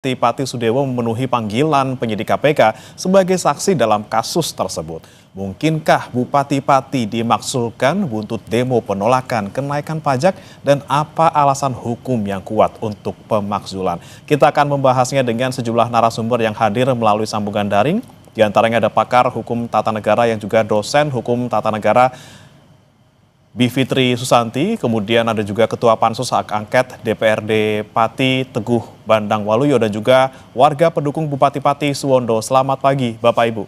Pati Sudewo memenuhi panggilan penyidik KPK sebagai saksi dalam kasus tersebut. Mungkinkah Bupati Pati dimaksudkan buntut demo penolakan kenaikan pajak dan apa alasan hukum yang kuat untuk pemakzulan? Kita akan membahasnya dengan sejumlah narasumber yang hadir melalui sambungan daring. Di antaranya ada pakar hukum tata negara yang juga dosen hukum tata negara Bivitri Susanti, kemudian ada juga Ketua Pansus Hak Angket DPRD Pati Teguh Bandang Waluyo dan juga warga pendukung Bupati Pati Suwondo. Selamat pagi Bapak Ibu.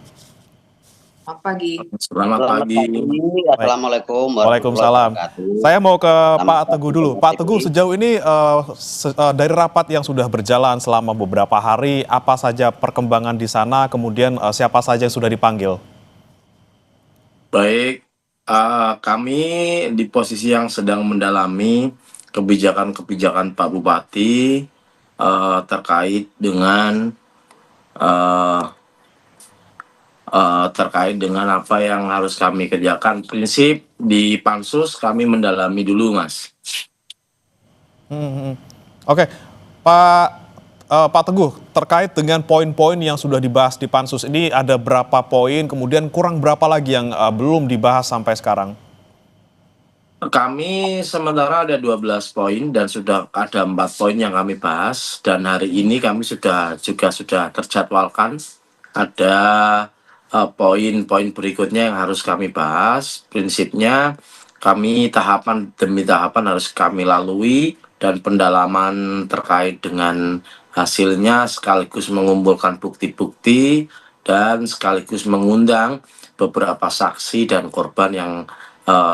Selamat pagi. Selamat pagi. Assalamualaikum warahmatullahi Waalaikumsalam. wabarakatuh. Saya mau ke Selamat Pak pagi, Teguh dulu. Pak Teguh, sejauh ini dari rapat yang sudah berjalan selama beberapa hari, apa saja perkembangan di sana, kemudian siapa saja yang sudah dipanggil? Baik, kami di posisi yang sedang mendalami kebijakan-kebijakan Pak Bupati terkait dengan apa yang harus kami kerjakan. Prinsip di Pansus kami mendalami dulu, Mas. Oke, Pak Teguh, terkait dengan poin-poin yang sudah dibahas di Pansus ini ada berapa poin, kemudian kurang berapa lagi yang belum dibahas sampai sekarang? Kami sementara ada 12 poin dan sudah ada 4 poin yang kami bahas, dan hari ini kami sudah terjadwalkan ada poin-poin berikutnya yang harus kami bahas. Prinsipnya kami tahapan demi tahapan harus kami lalui dan pendalaman terkait dengan hasilnya sekaligus mengumpulkan bukti-bukti dan sekaligus mengundang beberapa saksi dan korban yang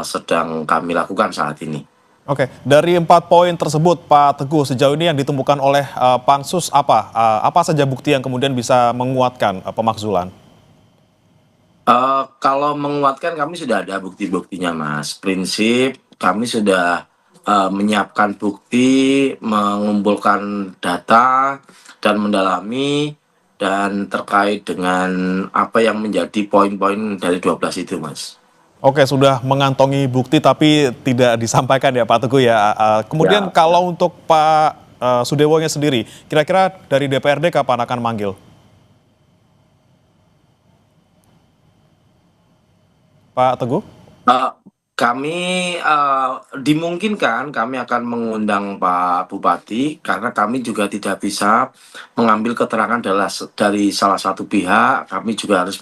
sedang kami lakukan saat ini. Oke, dari 4 poin tersebut, Pak Teguh, sejauh ini yang ditemukan oleh Pansus apa? Apa saja bukti yang kemudian bisa menguatkan pemakzulan? Kalau menguatkan kami sudah ada bukti-buktinya, Mas. Prinsip kami sudah menyiapkan bukti, mengumpulkan data, dan mendalami, dan terkait dengan apa yang menjadi poin-poin dari 12 itu, Mas. Oke, sudah mengantongi bukti tapi tidak disampaikan ya Pak Teguh ya. Kemudian Ya. kalau untuk Pak Sudewonya sendiri, kira-kira dari DPRD kapan akan manggil? Pak Teguh? Eh, Kami dimungkinkan kami akan mengundang Pak Bupati karena kami juga tidak bisa mengambil keterangan dari salah satu pihak. Kami juga harus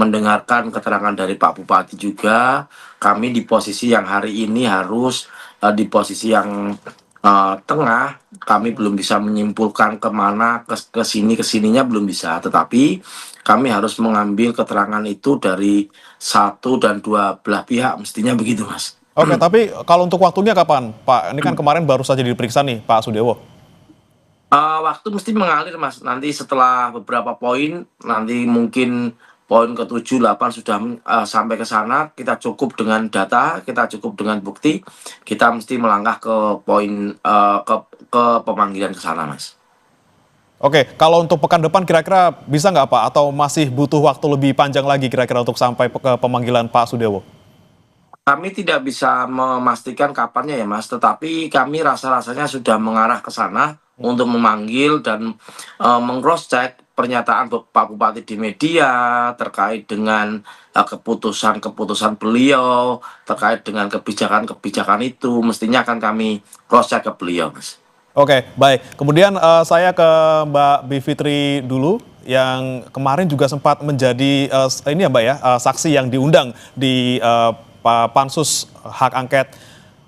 mendengarkan keterangan dari Pak Bupati juga. Kami di posisi yang hari ini harus di posisi yang tengah. Kami belum bisa menyimpulkan kemana, kesininya belum bisa. Tetapi kami harus mengambil keterangan itu dari satu dan dua belah pihak, mestinya begitu, Mas. Oke, tapi kalau untuk waktunya kapan, Pak? Ini kan kemarin baru saja diperiksa nih, Pak Sudewo. Waktu mesti mengalir, Mas. Nanti setelah beberapa poin, nanti mungkin poin ke-7, 8 sudah sampai ke sana, kita cukup dengan data, kita cukup dengan bukti, kita mesti melangkah ke poin ke pemanggilan ke sana, Mas. Oke, kalau untuk pekan depan kira-kira bisa nggak Pak? Atau masih butuh waktu lebih panjang lagi kira-kira untuk sampai ke pemanggilan Pak Sudewo? Kami tidak bisa memastikan kapannya ya, Mas, tetapi kami rasa-rasanya sudah mengarah ke sana untuk memanggil dan meng-cross check pernyataan Pak Bupati di media terkait dengan keputusan-keputusan beliau, terkait dengan kebijakan-kebijakan itu, mestinya akan kami cross check ke beliau, Mas. Oke, baik. Kemudian saya ke Mbak Bivitri dulu, yang kemarin juga sempat menjadi ini ya Mbak ya, saksi yang diundang di Pansus Hak Angket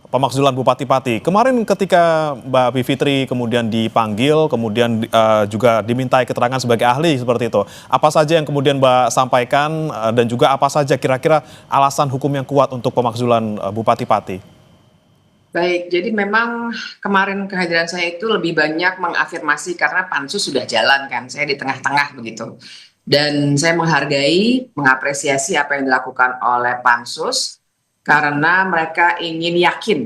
Pemakzulan Bupati Pati. Kemarin ketika Mbak Bivitri kemudian dipanggil, kemudian juga dimintai keterangan sebagai ahli seperti itu. Apa saja yang kemudian Mbak sampaikan dan juga apa saja kira-kira alasan hukum yang kuat untuk pemakzulan Bupati Pati? Baik, jadi memang kemarin kehadiran saya itu lebih banyak mengafirmasi karena pansus sudah jalan kan, saya di tengah-tengah begitu. Dan saya menghargai, mengapresiasi apa yang dilakukan oleh pansus karena mereka ingin yakin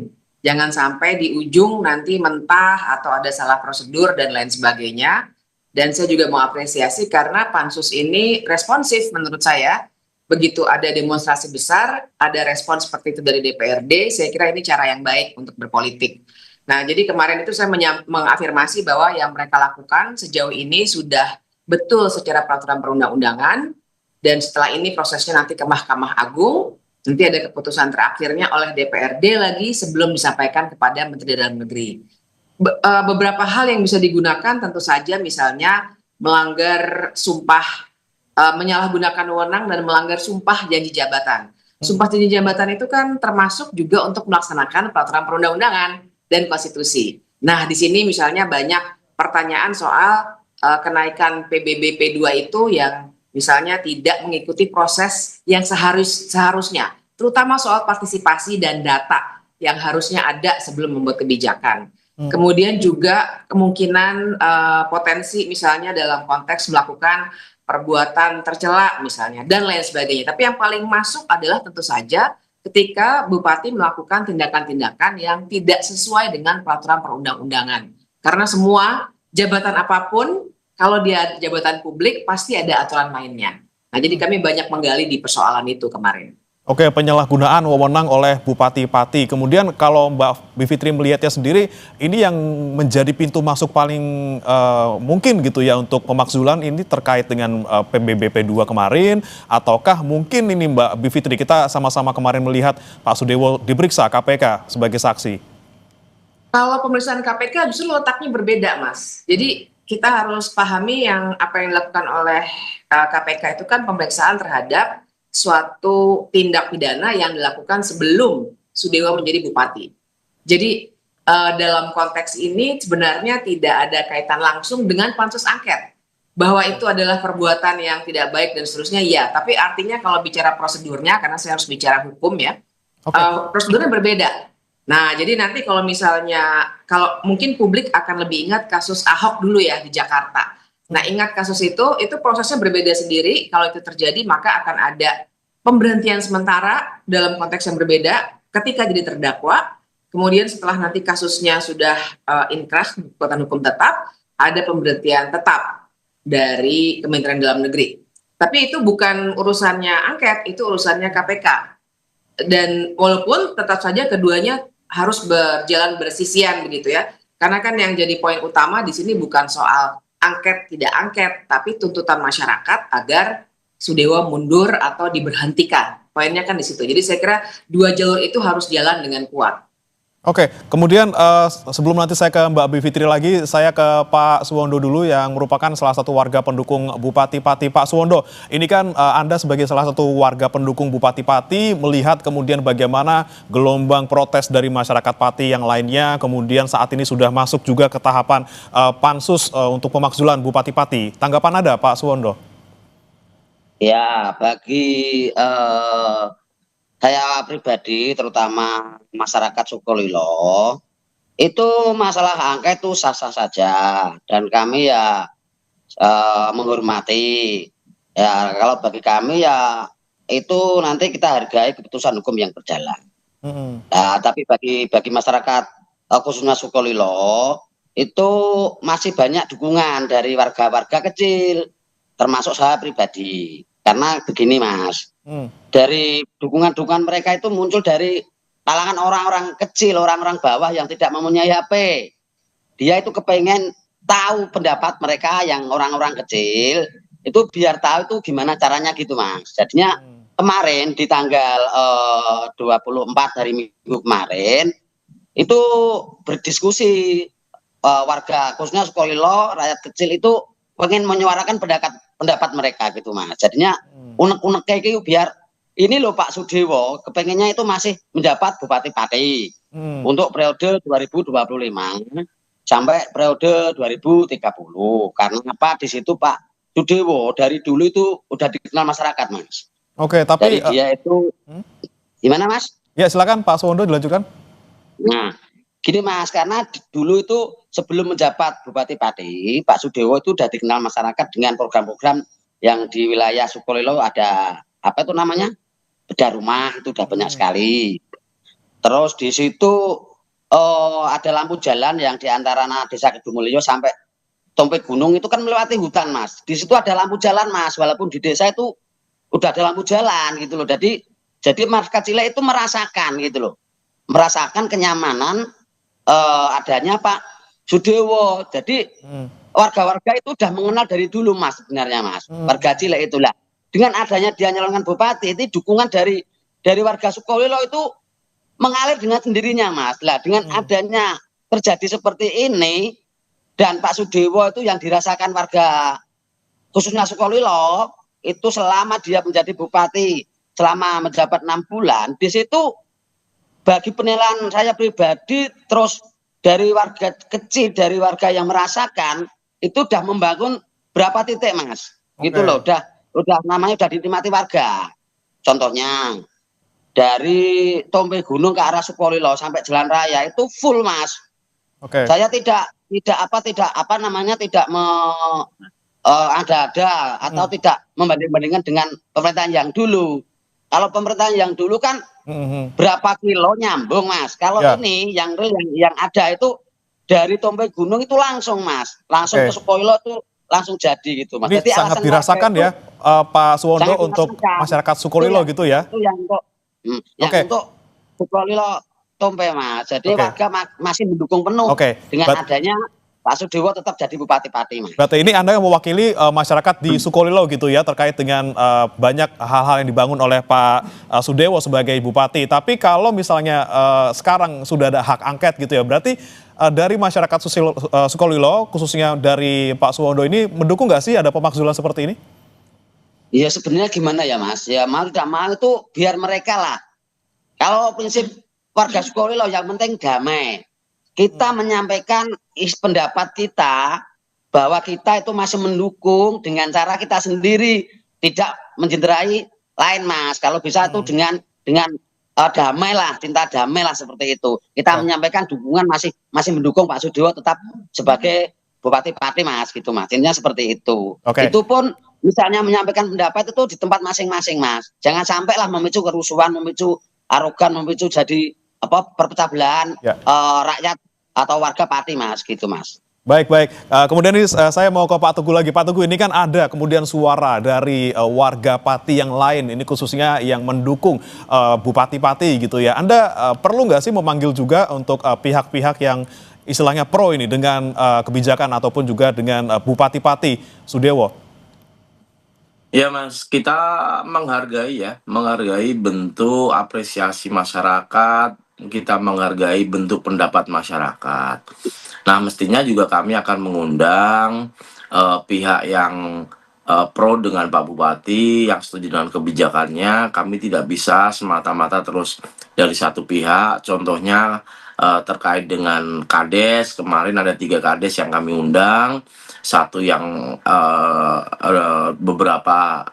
jangan sampai di ujung nanti mentah atau ada salah prosedur dan lain sebagainya. Dan saya juga mau apresiasi karena pansus ini responsif menurut saya. Begitu ada demonstrasi besar, ada respon seperti itu dari DPRD, saya kira ini cara yang baik untuk berpolitik. Nah, jadi kemarin itu saya mengafirmasi bahwa yang mereka lakukan sejauh ini sudah betul secara peraturan perundang-undangan, dan setelah ini prosesnya nanti ke Mahkamah Agung, nanti ada keputusan terakhirnya oleh DPRD lagi sebelum disampaikan kepada Menteri Dalam Negeri. Beberapa hal yang bisa digunakan tentu saja misalnya melanggar sumpah, menyalahgunakan wewenang dan melanggar sumpah janji jabatan. Sumpah janji jabatan itu kan termasuk juga untuk melaksanakan peraturan perundang-undangan dan konstitusi. Nah, di sini misalnya banyak pertanyaan soal kenaikan PBB P2 itu yang misalnya tidak mengikuti proses yang seharusnya, terutama soal partisipasi dan data yang harusnya ada sebelum membuat kebijakan. Kemudian juga kemungkinan potensi misalnya dalam konteks melakukan perbuatan tercela misalnya dan lain sebagainya. Tapi yang paling masuk adalah tentu saja ketika bupati melakukan tindakan-tindakan yang tidak sesuai dengan peraturan perundang-undangan. Karena semua jabatan apapun, kalau dia jabatan publik pasti ada aturan mainnya. Nah, jadi kami banyak menggali di persoalan itu kemarin. Oke, penyalahgunaan wewenang oleh Bupati Pati. Kemudian kalau Mbak Bivitri melihatnya sendiri, ini yang menjadi pintu masuk paling mungkin gitu ya untuk pemakzulan ini terkait dengan PBB P2 kemarin, ataukah mungkin ini Mbak Bivitri, kita sama-sama kemarin melihat Pak Sudewo diperiksa KPK sebagai saksi. Kalau pemeriksaan KPK justru letaknya berbeda, Mas. Jadi kita harus pahami yang apa yang dilakukan oleh KPK itu kan pemeriksaan terhadap suatu tindak pidana yang dilakukan sebelum Sudewo menjadi bupati. Jadi dalam konteks ini sebenarnya tidak ada kaitan langsung dengan pansus angket. Bahwa itu adalah perbuatan yang tidak baik dan seterusnya, ya. Tapi artinya kalau bicara prosedurnya, karena saya harus bicara hukum ya, prosedurnya berbeda. Nah, jadi nanti kalau misalnya, kalau mungkin publik akan lebih ingat kasus Ahok dulu ya di Jakarta. Nah, ingat kasus itu prosesnya berbeda sendiri. Kalau itu terjadi, maka akan ada pemberhentian sementara dalam konteks yang berbeda ketika jadi terdakwa. Kemudian setelah nanti kasusnya sudah inkrah, kekuatan hukum tetap, ada pemberhentian tetap dari Kementerian Dalam Negeri. Tapi itu bukan urusannya angket, itu urusannya KPK. Dan walaupun tetap saja keduanya harus berjalan bersisian begitu ya. Karena kan yang jadi poin utama di sini bukan soal angket tidak angket, tapi tuntutan masyarakat agar Sudewo mundur atau diberhentikan. Poinnya kan di situ. Jadi saya kira dua jalur itu harus jalan dengan kuat. Oke, kemudian sebelum nanti saya ke Mbak Bivitri lagi, saya ke Pak Suwondo dulu yang merupakan salah satu warga pendukung Bupati Pati. Pak Suwondo, ini kan Anda sebagai salah satu warga pendukung Bupati Pati melihat kemudian bagaimana gelombang protes dari masyarakat Pati yang lainnya, kemudian saat ini sudah masuk juga ke tahapan pansus untuk pemakzulan Bupati Pati. Tanggapan Anda, Pak Suwondo? Ya, bagi saya pribadi, terutama masyarakat Sukolilo, itu masalah angket itu sah-sah saja, dan kami ya menghormati. Ya, kalau bagi kami ya itu nanti kita hargai keputusan hukum yang berjalan. Nah, tapi bagi masyarakat khususnya Sukolilo itu masih banyak dukungan dari warga-warga kecil, termasuk saya pribadi. Karena begini Mas, dari dukungan-dukungan mereka itu muncul dari kalangan orang-orang kecil, orang-orang bawah yang tidak mempunyai HP. Dia itu kepengen tahu pendapat mereka yang orang-orang kecil, itu biar tahu itu gimana caranya gitu Mas. Jadinya kemarin di tanggal 24 hari Minggu kemarin, itu berdiskusi warga khususnya Sukolilo, rakyat kecil itu pengen menyuarakan pendapat mereka gitu Mas. Jadinya unek-unek kayak gitu biar ini loh Pak Sudewo kepengennya itu masih menjabat Bupati Pati untuk periode 2025 sampai periode 2030. Karena apa, di situ Pak Sudewo dari dulu itu udah dikenal masyarakat Mas. Oke, tapi dari dia itu gimana Mas? Ya silakan Pak Suwondo dilanjutkan. Nah, gini Mas, karena dulu itu sebelum menjabat Bupati Pati, Pak Sudewo itu sudah dikenal masyarakat dengan program-program yang di wilayah Sukolilo ada apa itu namanya, bedah rumah, itu udah banyak sekali. Terus di situ ada lampu jalan yang di antara Desa Kedumulyo sampai Tompe Gunung itu kan melewati hutan Mas. Di situ ada lampu jalan Mas, walaupun di desa itu udah ada lampu jalan gitu loh. Jadi masyarakat Cile itu merasakan gitu loh, merasakan kenyamanan adanya Pak Sudewo. Jadi warga-warga itu udah mengenal dari dulu Mas sebenarnya Mas. Warga Cilek itulah. Dengan adanya dia nyalonkan bupati, itu dukungan dari warga Sukolilo itu mengalir dengan sendirinya Mas. Lah dengan adanya terjadi seperti ini dan Pak Sudewo itu yang dirasakan warga khususnya Sukolilo itu selama dia menjadi bupati selama menjabat 6 bulan, di situ bagi penilaian saya pribadi, terus dari warga kecil, dari warga yang merasakan itu udah membangun berapa titik Mas, gitu loh, udah namanya udah dinikmati warga. Contohnya dari Tompe Gunung ke arah Sukolilo sampai jalan raya itu full Mas. Saya tidak ada atau tidak membanding-bandingkan dengan pemerintahan yang dulu. Kalau pemerintahan yang dulu kan berapa kilo nyambung Mas. Kalau ini yang ada itu dari Tompe Gunung itu langsung Mas, langsung ke Sukolilo itu langsung jadi gitu Mas. Ini jadi sangat dirasakan ya Pak Suwondo untuk masyarakat Sukolilo gitu ya. Itu yang untuk Sukolilo Tompe Mas. Jadi warga masih mendukung penuh dengan adanya Pak Sudewo tetap jadi Bupati Pati Mas. Berarti ini Anda yang mewakili masyarakat di Sukolilo gitu ya, terkait dengan banyak hal-hal yang dibangun oleh Pak Sudewo sebagai Bupati. Tapi kalau misalnya sekarang sudah ada hak angket gitu ya, berarti dari masyarakat Sukolilo, khususnya dari Pak Suwondo ini, mendukung nggak sih ada pemakzulan seperti ini? Ya sebenarnya gimana ya Mas, ya mau tidak mau itu biar mereka lah. Kalau prinsip warga Sukolilo yang penting damai. Kita menyampaikan pendapat kita bahwa kita itu masih mendukung dengan cara kita sendiri, tidak mencenderai lain Mas. Kalau bisa itu dengan damai lah, cinta damai lah seperti itu. Kita menyampaikan dukungan masih mendukung Pak Sudewo tetap sebagai Bupati Pati Mas gitu Mas. Intinya seperti itu. Itu pun misalnya menyampaikan pendapat itu di tempat masing-masing Mas. Jangan sampai lah memicu kerusuhan, memicu arogan, memicu jadi perpecah belahan rakyat atau warga Pati Mas gitu Mas. Baik. Kemudian ini saya mau ke Pak Teguh lagi. Pak Teguh, ini kan ada kemudian suara dari warga Pati yang lain, ini khususnya yang mendukung Bupati Pati gitu ya. Anda perlu nggak sih memanggil juga untuk pihak-pihak yang istilahnya pro ini dengan kebijakan ataupun juga dengan Bupati Pati Sudewo? Ya Mas, kita menghargai bentuk apresiasi masyarakat, kita menghargai bentuk pendapat masyarakat. Nah, mestinya juga kami akan mengundang pihak yang pro dengan Pak Bupati, yang setuju dengan kebijakannya. Kami tidak bisa semata-mata terus dari satu pihak. Contohnya terkait dengan Kades, kemarin ada 3 Kades yang kami undang. Satu yang beberapa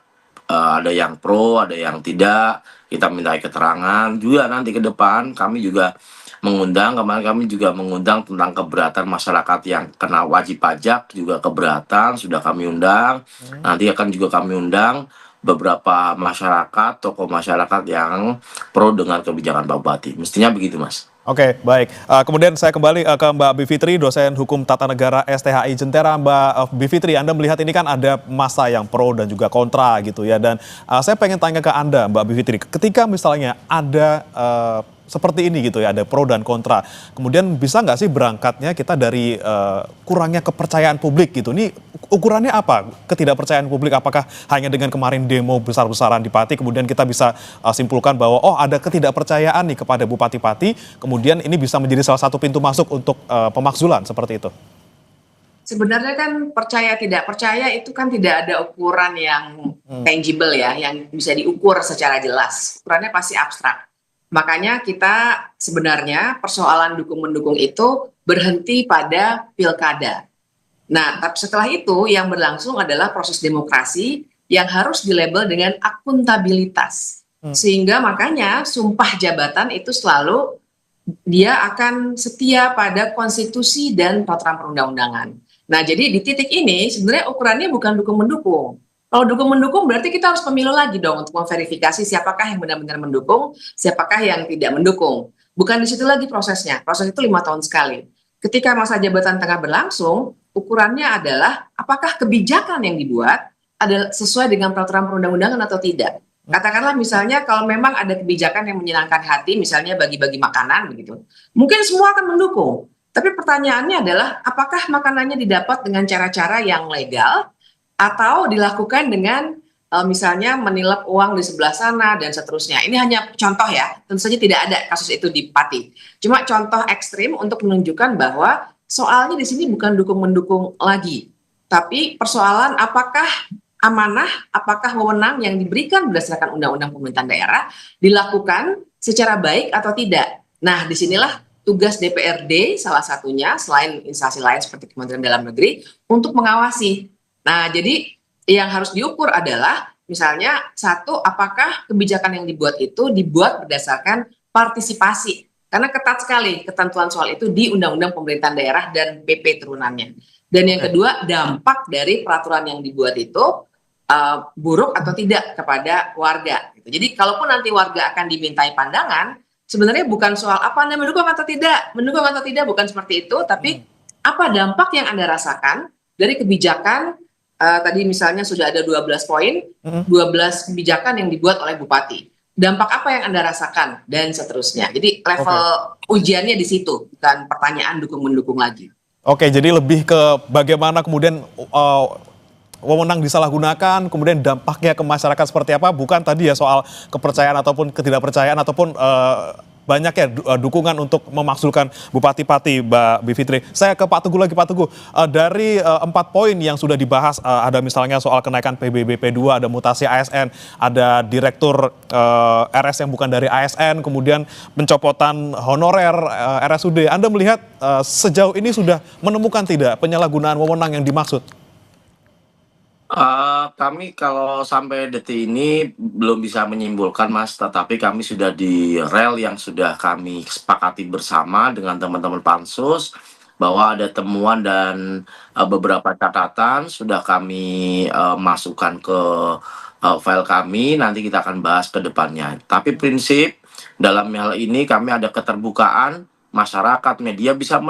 ada yang pro, ada yang tidak. Kita minta keterangan juga nanti ke depan. Kami juga mengundang, kemarin kami juga mengundang tentang keberatan masyarakat yang kena wajib pajak, juga keberatan, sudah kami undang. Nanti akan juga kami undang beberapa masyarakat, tokoh masyarakat yang pro dengan kebijakan Pak Bupati. Mestinya begitu Mas. Oke, baik. Kemudian saya kembali ke Mbak Bivitri, dosen hukum tata negara STHI Jentera. Mbak Bivitri, Anda melihat ini kan ada masa yang pro dan juga kontra gitu ya. Dan saya pengen tanya ke Anda, Mbak Bivitri, ketika misalnya ada seperti ini gitu ya, ada pro dan kontra. Kemudian bisa nggak sih berangkatnya kita dari kurangnya kepercayaan publik gitu? Ini ukurannya apa? Ketidakpercayaan publik, apakah hanya dengan kemarin demo besar-besaran di Pati, kemudian kita bisa simpulkan bahwa ada ketidakpercayaan nih kepada Bupati Pati, kemudian ini bisa menjadi salah satu pintu masuk untuk pemakzulan seperti itu? Sebenarnya kan percaya tidak percaya itu kan tidak ada ukuran yang tangible ya, yang bisa diukur secara jelas. Ukurannya pasti abstrak. Makanya kita sebenarnya persoalan dukung-mendukung itu berhenti pada pilkada. Nah, tapi setelah itu yang berlangsung adalah proses demokrasi yang harus dilabel dengan akuntabilitas. Sehingga makanya sumpah jabatan itu selalu dia akan setia pada konstitusi dan peraturan perundang-undangan. Nah, jadi di titik ini sebenarnya ukurannya bukan dukung-mendukung. Kalau dukung-mendukung berarti kita harus pemilu lagi dong untuk memverifikasi siapakah yang benar-benar mendukung, siapakah yang tidak mendukung. Bukan di situ lagi prosesnya. Proses itu 5 tahun sekali. Ketika masa jabatan tengah berlangsung, ukurannya adalah apakah kebijakan yang dibuat adalah sesuai dengan peraturan perundang-undangan atau tidak. Katakanlah misalnya kalau memang ada kebijakan yang menyenangkan hati, misalnya bagi-bagi makanan begitu, mungkin semua akan mendukung. Tapi pertanyaannya adalah apakah makanannya didapat dengan cara-cara yang legal atau dilakukan dengan misalnya menilap uang di sebelah sana dan seterusnya. Ini hanya contoh ya, tentu saja tidak ada kasus itu di Pati. Cuma contoh ekstrim untuk menunjukkan bahwa soalnya di sini bukan dukung-mendukung lagi, tapi persoalan apakah amanah, apakah wewenang yang diberikan berdasarkan undang-undang pemerintahan daerah dilakukan secara baik atau tidak. Nah, disinilah tugas DPRD salah satunya, selain instansi lain seperti Kementerian Dalam Negeri, untuk mengawasi. Nah, jadi yang harus diukur adalah misalnya satu, apakah kebijakan yang dibuat itu dibuat berdasarkan partisipasi. Karena ketat sekali ketentuan soal itu di Undang-Undang Pemerintahan Daerah dan PP turunannya. Dan yang kedua, dampak dari peraturan yang dibuat itu buruk atau tidak kepada warga. Jadi kalaupun nanti warga akan dimintai pandangan, sebenarnya bukan soal apa Anda mendukung atau tidak, bukan seperti itu, tapi apa dampak yang Anda rasakan dari kebijakan tadi misalnya sudah ada 12 poin, 12 kebijakan yang dibuat oleh Bupati. Dampak apa yang Anda rasakan dan seterusnya. Jadi level ujiannya di situ, bukan pertanyaan dukung-mendukung lagi. Oke, jadi lebih ke bagaimana kemudian wewenang disalahgunakan, kemudian dampaknya ke masyarakat seperti apa, bukan tadi ya soal kepercayaan ataupun ketidakpercayaan ataupun banyak ya dukungan untuk memakzulkan Bupati Pati, Mbak Bivitri. Saya ke Pak Teguh lagi, Pak Teguh. Dari 4 poin yang sudah dibahas, ada misalnya soal kenaikan PBB P2, ada mutasi ASN, ada direktur RS yang bukan dari ASN, kemudian pencopotan honorer RSUD. Anda melihat sejauh ini sudah menemukan tidak penyalahgunaan wewenang yang dimaksud? Kami kalau sampai detik ini belum bisa menyimpulkan, Mas, tetapi kami sudah di rel yang sudah kami sepakati bersama dengan teman-teman pansus bahwa ada temuan dan beberapa catatan sudah kami masukkan ke file kami, nanti kita akan bahas ke depannya. Tapi prinsip dalam hal ini kami ada keterbukaan, masyarakat, media bisa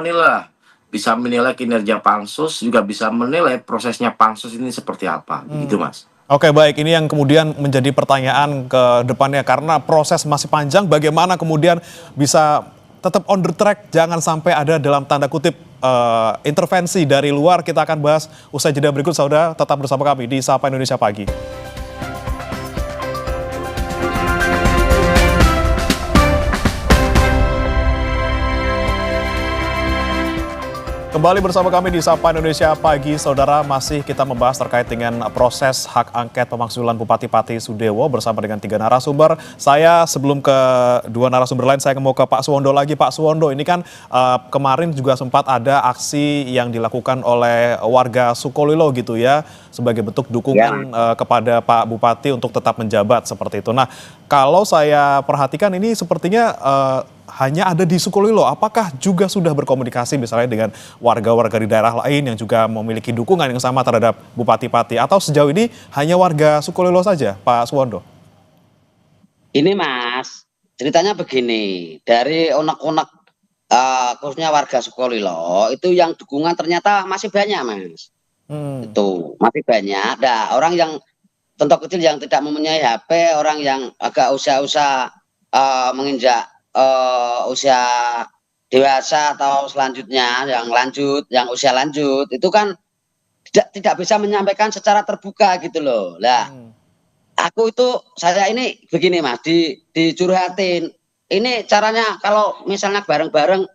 menilai kinerja pansus, juga bisa menilai prosesnya pansus ini seperti apa, gitu Mas. Oke, baik, ini yang kemudian menjadi pertanyaan ke depannya, karena proses masih panjang, bagaimana kemudian bisa tetap on the track, jangan sampai ada dalam tanda kutip intervensi dari luar. Kita akan bahas usai jeda berikut, saudara, tetap bersama kami di Sapa Indonesia Pagi. Kembali bersama kami di Sapa Indonesia Pagi, saudara. Masih kita membahas terkait dengan proses hak angket pemakzulan Bupati Pati Sudewo bersama dengan 3 narasumber. Saya sebelum ke 2 narasumber lain, saya mau ke Pak Suwondo lagi. Pak Suwondo, ini kan kemarin juga sempat ada aksi yang dilakukan oleh warga Sukolilo gitu ya, sebagai bentuk dukungan kepada Pak Bupati untuk tetap menjabat seperti itu. Nah, kalau saya perhatikan ini sepertinya hanya ada di Sukolilo. Apakah juga sudah berkomunikasi misalnya dengan warga-warga di daerah lain yang juga memiliki dukungan yang sama terhadap Bupati Pati? Atau sejauh ini hanya warga Sukolilo saja, Pak Suwondo? Ini Mas, ceritanya begini. Dari unek-unek khususnya warga Sukolilo, itu yang dukungan ternyata masih banyak Mas. Itu masih banyak. Ada orang yang contoh kecil yang tidak mempunyai HP, orang yang agak usia-usia menginjak usia dewasa atau selanjutnya yang usia lanjut itu kan tidak bisa menyampaikan secara terbuka gitu loh. Lah, saya ini begini Mas, dicurhatin. Ini caranya kalau misalnya bareng-bareng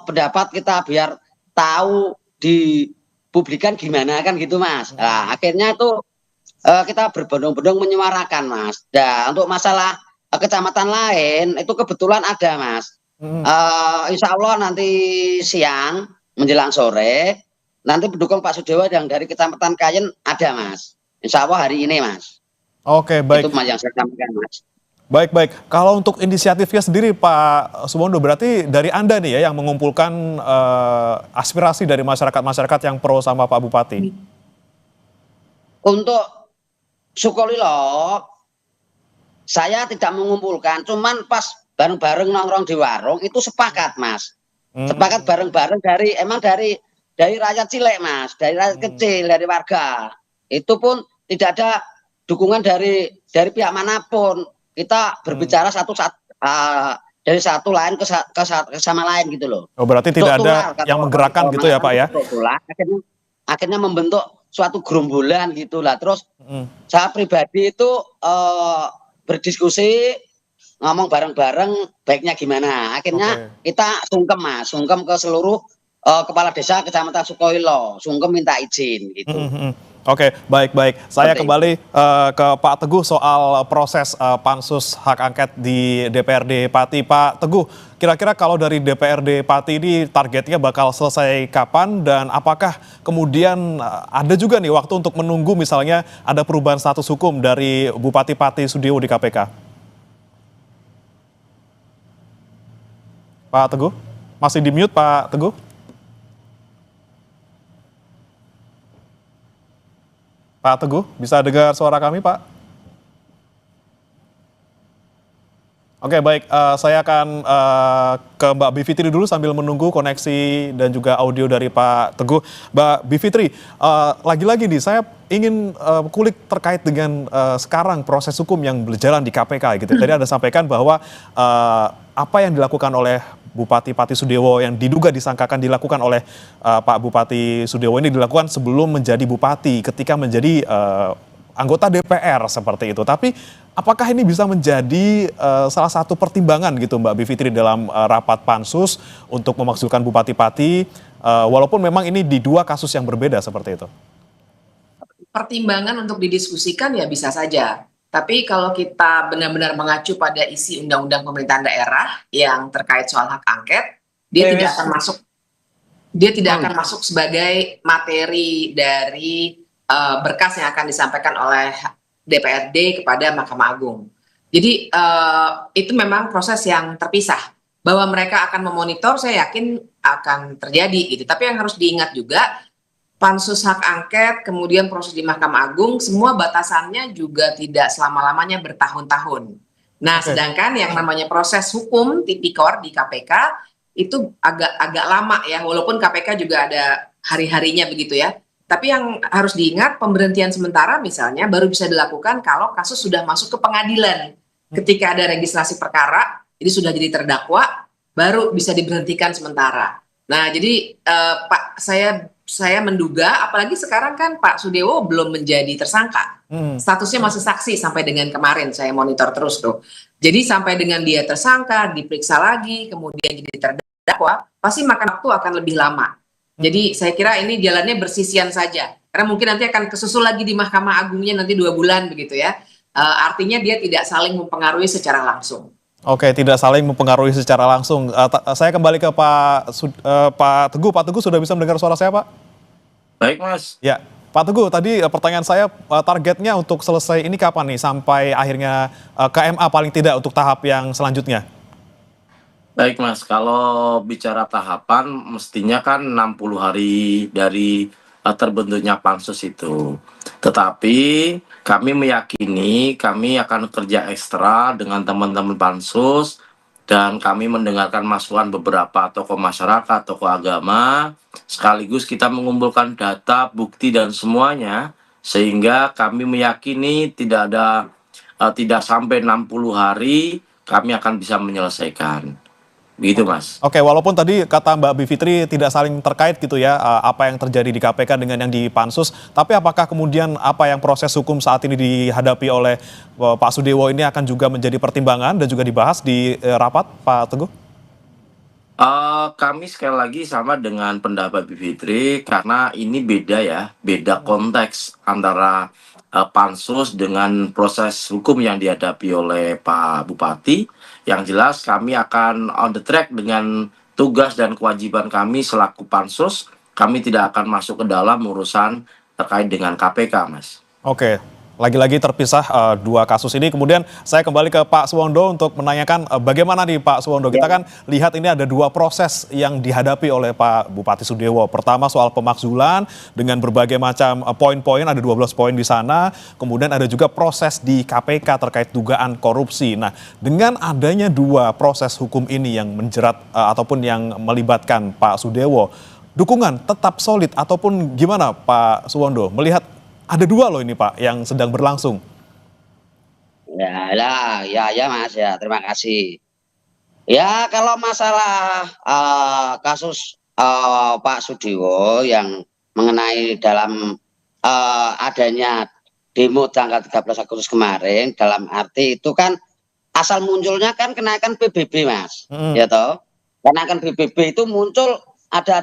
pendapat kita biar tahu di publikan gimana kan gitu Mas. Nah, akhirnya itu kita berbondong-bondong menyuarakan Mas. Nah, untuk masalah kecamatan lain itu kebetulan ada Mas. Insya Allah nanti siang menjelang sore nanti pendukung Pak Sudewo yang dari kecamatan Kayen ada Mas. Insya Allah hari ini Mas. Oke, baik. Itu Mas yang saya sampaikan Mas. Baik. Kalau untuk inisiatifnya sendiri Pak Suwondo, berarti dari Anda nih ya yang mengumpulkan aspirasi dari masyarakat yang pro sama Pak Bupati. Untuk Sukolilo saya tidak mengumpulkan, cuman pas bareng-bareng nongkrong di warung itu sepakat Mas. Sepakat bareng-bareng dari rakyat cilik Mas, dari rakyat kecil, dari warga. Itu pun tidak ada dukungan dari pihak manapun. Kita berbicara dari satu lain ke sama lain gitu loh. Oh, berarti tidak ada yang menggerakkan gitu ya Pak ya? Akhirnya membentuk suatu gerombolan gitulah. Terus saya pribadi itu berdiskusi, ngomong bareng-bareng baiknya gimana. Akhirnya kita sungkem ke seluruh kepala desa Kecamatan Sukoilo, sungkem minta izin gitu. Oke, baik. Saya kembali ke Pak Teguh soal proses pansus hak angket di DPRD Pati. Pak Teguh, kira-kira kalau dari DPRD Pati ini targetnya bakal selesai kapan dan apakah kemudian ada juga nih waktu untuk menunggu misalnya ada perubahan status hukum dari Bupati Pati Sudiewo di KPK? Pak Teguh, masih di mute Pak Teguh? Pak Teguh, bisa dengar suara kami, Pak? Oke, baik. Saya akan ke Mbak Bivitri dulu sambil menunggu koneksi dan juga audio dari Pak Teguh. Mbak Bivitri, lagi-lagi nih, saya ingin kulik terkait dengan sekarang proses hukum yang berjalan di KPK. Gitu. Tadi Anda sampaikan bahwa apa yang dilakukan oleh Bupati Pati Sudiewo yang diduga disangkakan dilakukan oleh Pak Bupati Sudiewo ini dilakukan sebelum menjadi bupati, ketika menjadi anggota DPR seperti itu. Tapi apakah ini bisa menjadi salah satu pertimbangan gitu Mbak Bivitri dalam rapat pansus untuk memakzulkan Bupati Pati, walaupun memang ini di dua kasus yang berbeda seperti itu? Pertimbangan untuk didiskusikan ya bisa saja. Tapi kalau kita benar-benar mengacu pada isi Undang-Undang Pemerintahan Daerah yang terkait soal hak angket, dia tidak akan masuk sebagai materi dari berkas yang akan disampaikan oleh DPRD kepada Mahkamah Agung. Jadi itu memang proses yang terpisah. Bahwa mereka akan memonitor, saya yakin akan terjadi gitu. Tapi yang harus diingat juga, pansus hak angket, kemudian proses di Mahkamah Agung, semua batasannya juga tidak selama-lamanya bertahun-tahun. Nah, sedangkan yang namanya proses hukum tipikor di KPK itu agak lama ya, walaupun KPK juga ada hari-harinya begitu ya. Tapi yang harus diingat, pemberhentian sementara misalnya baru bisa dilakukan kalau kasus sudah masuk ke pengadilan. Ketika ada registrasi perkara, ini sudah jadi terdakwa, baru bisa diberhentikan sementara. Nah, jadi Pak, saya menduga, apalagi sekarang kan Pak Sudiewo belum menjadi tersangka. Statusnya masih saksi sampai dengan kemarin, saya monitor terus tuh. Jadi sampai dengan dia tersangka, diperiksa lagi, kemudian jadi terdakwa, pasti makan waktu akan lebih lama. Jadi saya kira ini jalannya bersisian saja. Karena mungkin nanti akan kesusul lagi di Mahkamah Agungnya nanti 2 bulan begitu ya. Artinya dia tidak saling mempengaruhi secara langsung. Oke, tidak saling mempengaruhi secara langsung. Saya kembali ke Pak Teguh. Pak Teguh sudah bisa mendengar suara saya, Pak? Baik, Mas. Ya, Pak Teguh, tadi pertanyaan saya targetnya untuk selesai ini kapan nih? Sampai akhirnya ke MA paling tidak untuk tahap yang selanjutnya? Baik, Mas. Kalau bicara tahapan, mestinya kan 60 hari dari terbentuknya pansus itu. Tetapi kami meyakini kami akan kerja ekstra dengan teman-teman pansus dan kami mendengarkan masukan beberapa tokoh masyarakat, tokoh agama, sekaligus kita mengumpulkan data, bukti dan semuanya sehingga kami meyakini tidak sampai 60 hari kami akan bisa menyelesaikan. Begitu, Mas. Oke, walaupun tadi kata Mbak Bivitri tidak saling terkait gitu ya, apa yang terjadi di KPK dengan yang di Pansus, tapi apakah kemudian apa yang proses hukum saat ini dihadapi oleh Pak Sudiewo ini akan juga menjadi pertimbangan dan juga dibahas di rapat, Pak Teguh? Kami sekali lagi sama dengan pendapat Bivitri karena ini beda ya, beda konteks antara pansus dengan proses hukum yang dihadapi oleh Pak Bupati. Yang jelas kami akan on the track dengan tugas dan kewajiban kami selaku pansus. Kami tidak akan masuk ke dalam urusan terkait dengan KPK, Mas. Oke, lagi-lagi terpisah dua kasus ini. Kemudian saya kembali ke Pak Suwondo untuk menanyakan bagaimana nih Pak Suwondo. Kita kan lihat ini ada dua proses yang dihadapi oleh Pak Bupati Sudiewo. Pertama soal pemakzulan dengan berbagai macam poin-poin, ada 12 poin di sana. Kemudian ada juga proses di KPK terkait dugaan korupsi. Nah, dengan adanya dua proses hukum ini yang menjerat ataupun yang melibatkan Pak Sudiewo, dukungan tetap solid ataupun gimana Pak Suwondo melihat ada dua loh ini Pak yang sedang berlangsung. Ya, ya Mas ya, terima kasih. Ya kalau masalah kasus Pak Sudiwo yang mengenai dalam adanya demo tanggal 13 Agustus kemarin, dalam arti itu kan asal munculnya kan kenaikan PBB Mas, ya toh. Kenaikan PBB itu muncul ada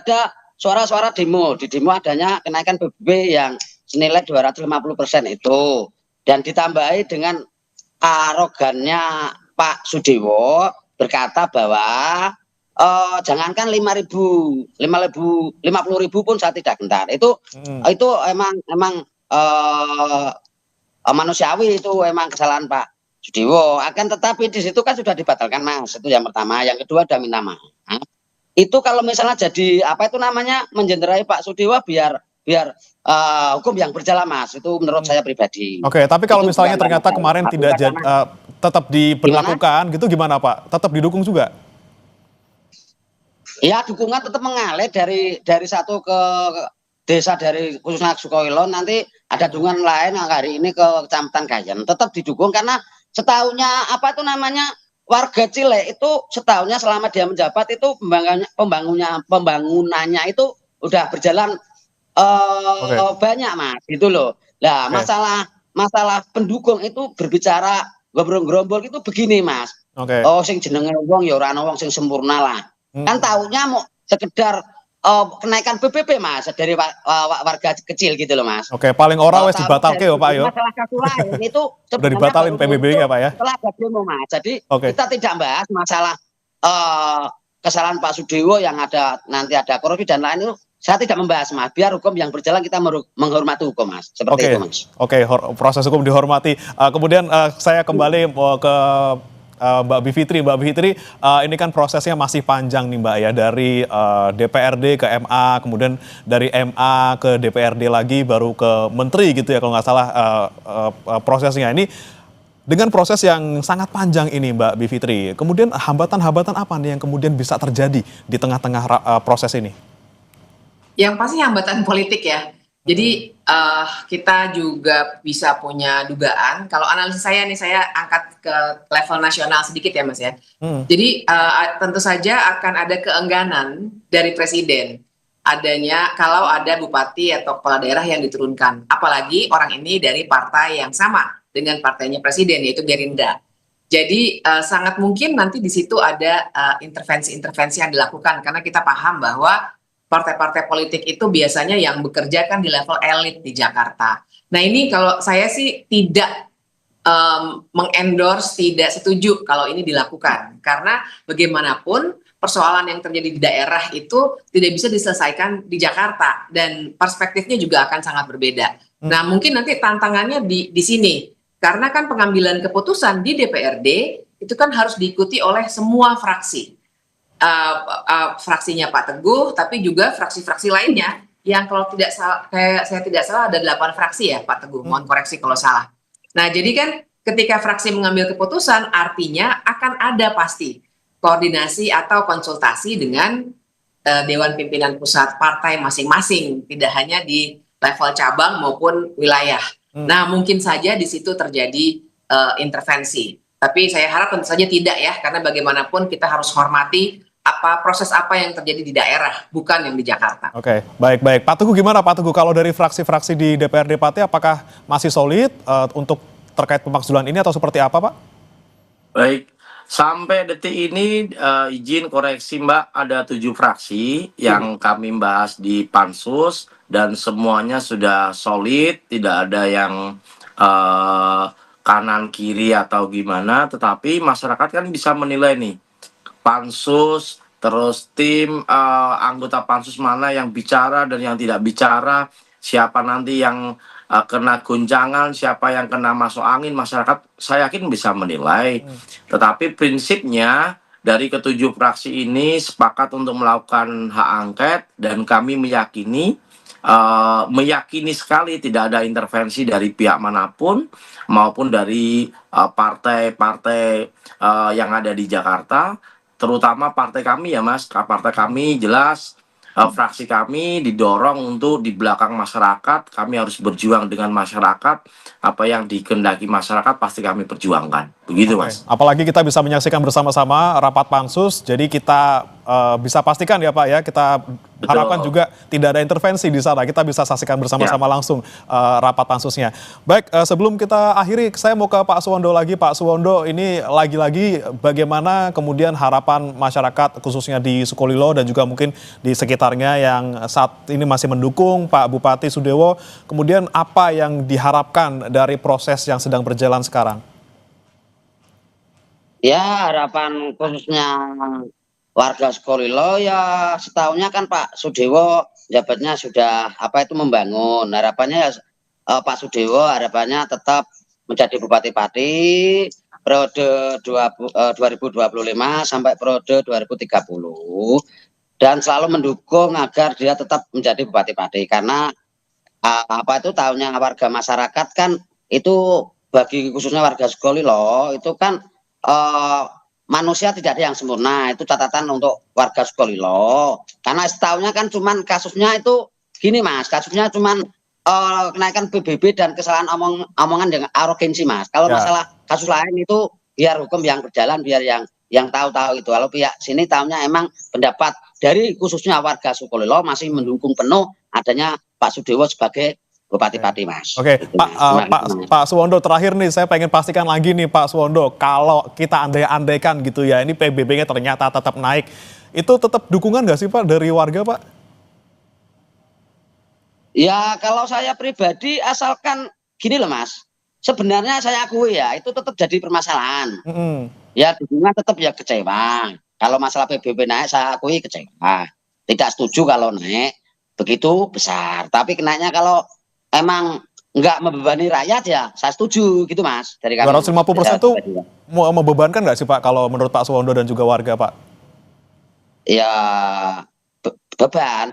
suara-suara demo, di demo adanya kenaikan PBB yang senilai 250% itu, dan ditambahi dengan arogannya Pak Sudewo berkata bahwa jangankan 50.000 pun saya tidak gentar. Itu emang manusiawi, itu emang kesalahan Pak Sudewo. Akan tetapi di situ kan sudah dibatalkan Mas. Itu yang pertama. Yang kedua ada minta maaf. Itu kalau misalnya jadi apa itu namanya menjenderai Pak Sudewo biar biar hukum yang berjalan Mas. Itu menurut saya pribadi. Oke, tapi kalau Itu misalnya bukan ternyata ranah kemarin saya. tidak tetap Gimana? diberlakukan gitu gimana Pak? Tetap didukung juga? Ya dukungan tetap mengalir dari satu ke desa, dari khususnya Sukoilo, nanti ada dukungan lain yang hari ini ke Kecamatan Gayen tetap didukung karena setahunnya apa itu namanya warga Cile itu setahunnya selama dia menjabat itu pembangunannya itu udah berjalan Oke, banyak Mas gitu loh. Nah oke, masalah pendukung itu berbicara gobrol-gerombol itu begini Mas. oke. Oh sing jenenge wong ya ora ana wong sing sempurna lah. Kan Mm. taunya mau sekedar kenaikan PBB Mas dari warga kecil gitu loh Mas. Oke, paling ora wes Tahu dibatalke dari ya Pak yo. masalah kasus lain itu Udah sebenarnya dibatalin baru PBB-nya muncul Pak ya. setelah ada demo Mas. Jadi Oke. kita tidak bahas masalah eh, kesalahan Pak Sudewo yang ada nanti ada korupsi dan lain itu, saya tidak membahas Mas. Biar hukum yang berjalan kita menghormati hukum Mas. Seperti itu Oke, Mas. oke, proses hukum dihormati. Kemudian saya kembali ke Mbak Bivitri. Mbak Bivitri, ini kan prosesnya masih panjang nih Mbak ya, dari DPRD ke MA, kemudian dari MA ke DPRD lagi, baru ke Menteri gitu ya kalau nggak salah prosesnya. Ini dengan proses yang sangat panjang ini Mbak Bivitri, kemudian hambatan-hambatan apa nih yang kemudian bisa terjadi di tengah-tengah proses ini? Yang pasti hambatan politik ya. Jadi kita juga bisa punya dugaan. Kalau analisis saya nih, saya angkat ke level nasional sedikit ya Mas ya. Hmm. Jadi tentu saja akan ada keengganan dari presiden adanya kalau ada bupati atau kepala daerah yang diturunkan. Apalagi orang ini dari partai yang sama dengan partainya presiden, yaitu Gerindra. Jadi sangat mungkin nanti di situ ada intervensi-intervensi yang dilakukan karena kita paham bahwa partai-partai politik itu biasanya yang bekerja kan di level elit di Jakarta. Nah ini kalau saya sih tidak mengendorse, tidak setuju kalau ini dilakukan. Karena bagaimanapun persoalan yang terjadi di daerah itu tidak bisa diselesaikan di Jakarta. Dan perspektifnya juga akan sangat berbeda. Nah mungkin nanti tantangannya di sini. Karena kan pengambilan keputusan di DPRD itu kan harus diikuti oleh semua fraksi. Fraksinya Pak Teguh, tapi juga fraksi-fraksi lainnya yang kalau tidak salah, kayak saya tidak salah ada 8 fraksi ya Pak Teguh, mohon koreksi kalau salah. Nah jadi kan ketika fraksi mengambil keputusan artinya akan ada pasti koordinasi atau konsultasi dengan Dewan Pimpinan Pusat Partai masing-masing, tidak hanya di level cabang maupun wilayah. Nah mungkin saja di situ terjadi intervensi, tapi saya harap tentu saja tidak ya, karena bagaimanapun kita harus hormati proses apa yang terjadi di daerah, bukan yang di Jakarta. Oke, baik-baik. Pak Teguh gimana Pak Teguh? Kalau dari fraksi-fraksi di DPRD Pati, apakah masih solid untuk terkait pemakzulan ini atau seperti apa Pak? Baik, sampai detik ini izin koreksi Mbak, ada 7 fraksi yang kami bahas di Pansus dan semuanya sudah solid, tidak ada yang kanan kiri atau gimana, tetapi masyarakat kan bisa menilai nih, Pansus, terus tim anggota Pansus mana yang bicara dan yang tidak bicara, siapa nanti yang kena guncangan, siapa yang kena masuk angin, masyarakat saya yakin bisa menilai. Tetapi prinsipnya dari ketujuh fraksi ini sepakat untuk melakukan hak angket dan kami meyakini sekali tidak ada intervensi dari pihak manapun maupun dari partai-partai yang ada di Jakarta, terutama partai kami ya Mas. Partai kami jelas fraksi kami didorong untuk di belakang masyarakat, kami harus berjuang dengan masyarakat, apa yang dikehendaki masyarakat pasti kami perjuangkan. Begitu, Oke. Mas. Apalagi kita bisa menyaksikan bersama-sama rapat pansus, jadi kita bisa pastikan ya Pak ya, kita harapkan Betul. juga tidak ada intervensi di sana, kita bisa saksikan bersama-sama langsung rapat pansusnya. Baik, sebelum kita akhiri, saya mau ke Pak Suwondo lagi. Pak Suwondo, ini lagi-lagi bagaimana kemudian harapan masyarakat khususnya di Sukolilo dan juga mungkin di sekitarnya yang saat ini masih mendukung Pak Bupati Sudewo, kemudian apa yang diharapkan dari proses yang sedang berjalan sekarang? Ya, harapan khususnya warga Sukolilo ya setahunnya kan Pak Sudewo jabatnya sudah membangun. Harapannya ya Pak Sudewo harapannya tetap menjadi Bupati Pati periode 2025 sampai periode 2030 dan selalu mendukung agar dia tetap menjadi Bupati Pati karena tahunnya warga masyarakat kan itu bagi khususnya warga Sukolilo itu kan manusia tidak ada yang sempurna, itu catatan untuk warga Sukolilo. Karena setahunnya kan cuman kasusnya itu gini Mas, kasusnya cuman kenaikan PBB dan kesalahan omongan dengan arogansi Mas. Kalau masalah kasus lain itu biar hukum yang berjalan, biar yang tahu-tahu itu. Kalau pihak sini tahunnya emang pendapat dari khususnya warga Sukolilo masih mendukung penuh adanya Pak Sudewo sebagai Bupati Pati Mas. Oke, gitu, Pak Suwondo, terakhir nih saya pengen pastikan lagi nih Pak Suwondo, kalau kita andai-andaikan gitu ya, ini PBB-nya ternyata tetap naik, itu tetap dukungan nggak sih Pak dari warga Pak? Ya kalau saya pribadi asalkan gini loh Mas, sebenarnya saya akui ya itu tetap jadi permasalahan. Ya dukungan tetap ya kecewa. Kalau masalah PBB naik saya akui kecewa. Tidak setuju kalau naik begitu besar. Tapi kenainya kalau emang nggak membebani rakyat ya saya setuju gitu Mas. Dari kami. 250% itu membebankan nggak sih Pak kalau menurut Pak Suwondo dan juga warga Pak? Ya beban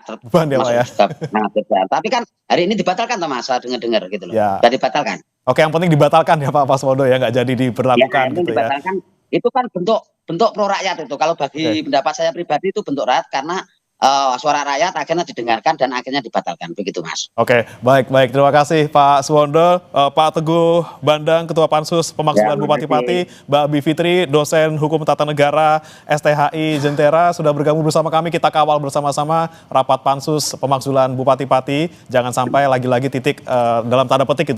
ya Pak ya. Nah, beban. Tapi kan hari ini dibatalkan tuh Mas, saya dengar gitu loh. Ya. Sudah dibatalkan. Oke, yang penting dibatalkan ya Pak Suwondo ya, nggak jadi diberlakukan Ya, gitu dibatalkan. Itu kan bentuk pro rakyat itu. Kalau bagi pendapat saya pribadi itu bentuk rakyat karena suara rakyat akhirnya didengarkan dan akhirnya dibatalkan begitu Mas. Oke, baik. Terima kasih Pak Suwondo, Pak Teguh Bandang, Ketua Pansus Pemakzulan Bupati Pati, Mbak Bivitri, dosen Hukum Tata Negara STHI Jentera sudah bergabung bersama kami. Kita kawal bersama-sama rapat Pansus Pemakzulan Bupati Pati. Jangan sampai lagi-lagi titik dalam tanda petik itu